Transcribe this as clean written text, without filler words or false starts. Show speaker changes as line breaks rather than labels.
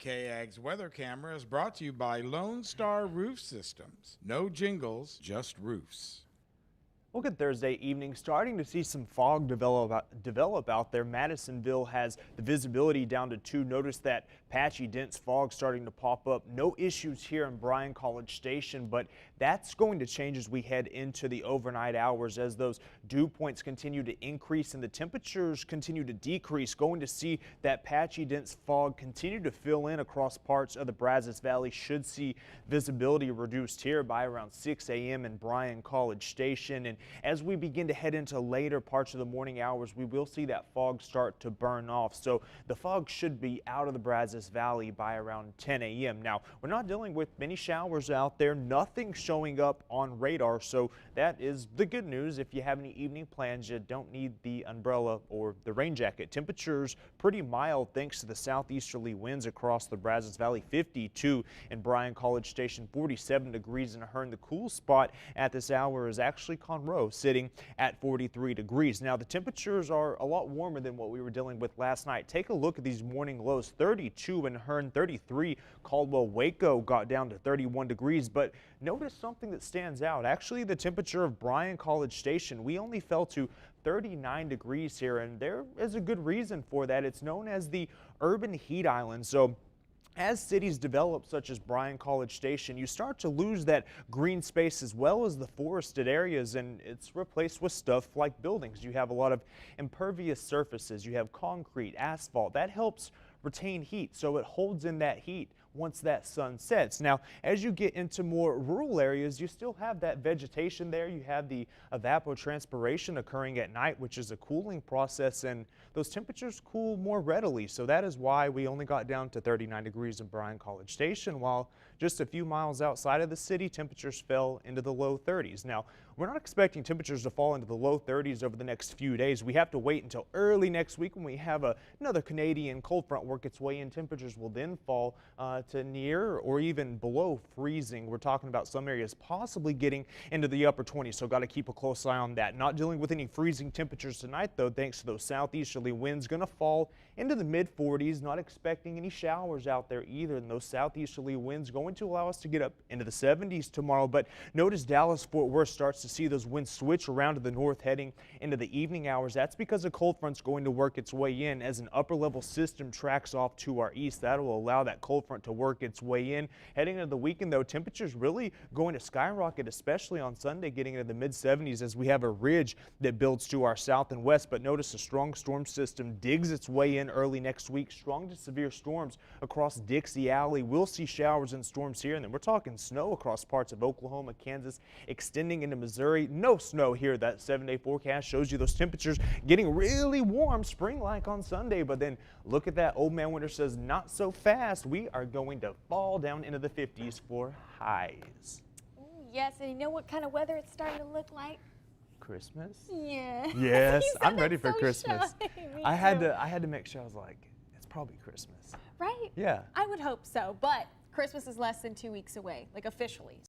KAG's weather camera is brought to you by Lone Star Roof Systems. No jingles, just roofs.
Well, good Thursday evening. Starting to see some fog develop out there. Madisonville has the visibility down to 2. Notice that patchy, dense fog starting to pop up. No issues here in Bryan College Station, but that's going to change as we head into the overnight hours as those dew points continue to increase and the temperatures continue to decrease. Going to see that patchy, dense fog continue to fill in across parts of the Brazos Valley. Should see visibility reduced here by around 6 a.m. in Bryan College Station. And as we begin to head into later parts of the morning hours, we will see that fog start to burn off. So the fog should be out of the Brazos Valley by around 10 a.m. Now, we're not dealing with many showers out there, nothing showing up on radar. So that is the good news. If you have any evening plans, you don't need the umbrella or the rain jacket. Temperatures pretty mild thanks to the southeasterly winds across the Brazos Valley. 52 in Bryan College Station, 47 degrees in Hearne. The cool spot at this hour is actually Conroe, sitting at 43 degrees. Now the temperatures are a lot warmer than what we were dealing with last night. Take a look at these morning lows. 32 in Hearne, 33 Caldwell. Waco got down to 31 degrees, but notice something that stands out. Actually, the temperature of Bryan College Station, we only fell to 39 degrees here, and there is a good reason for that. It's known as the urban heat island. So as cities develop, such as Bryan College Station, you start to lose that green space as well as the forested areas, and it's replaced with stuff like buildings. You have a lot of impervious surfaces. You have concrete, asphalt. That helps retain heat, so it holds in that heat once that sun sets. Now, as you get into more rural areas, you still have that vegetation there. You have the evapotranspiration occurring at night, which is a cooling process, and those temperatures cool more readily. So that is why we only got down to 39 degrees in Bryan College Station, while just a few miles outside of the city, temperatures fell into the low 30s. Now, we're not expecting temperatures to fall into the low 30s over the next few days. We have to wait until early next week when we have another Canadian cold front work its way in. Temperatures will then fall to near or even below freezing. We're talking about some areas possibly getting into the upper 20s, so got to keep a close eye on that. Not dealing with any freezing temperatures tonight, though, thanks to those southeasterly winds. Going to fall into the mid 40s. Not expecting any showers out there either, and those southeasterly winds going to allow us to get up into the 70s tomorrow. But notice Dallas-Fort Worth starts to see those winds switch around to the north heading into the evening hours. That's because a cold front's going to work its way in as an upper level system tracks off to our east. That will allow that cold front to work its way in. Heading into the weekend, though, temperatures really going to skyrocket, especially on Sunday, getting into the mid 70s as we have a ridge that builds to our south and west. But notice a strong storm system digs its way in early next week. Strong to severe storms across Dixie Alley. We'll see showers and storms here, and then we're talking snow across parts of Oklahoma, Kansas, extending into Missouri. No snow here. That 7-day forecast shows you those temperatures getting really warm, spring-like on Sunday. But then look at that. Old Man Winter says not so fast. We are going to fall down into the 50s for highs.
Ooh, yes, and you know what kind of weather it's starting to look like?
Christmas?
Yeah.
Yes, I'm ready for
so
Christmas.
shy.
I had to make sure. I was like, it's probably Christmas.
Right?
Yeah.
I would hope so, but Christmas is less than 2 weeks away, like officially.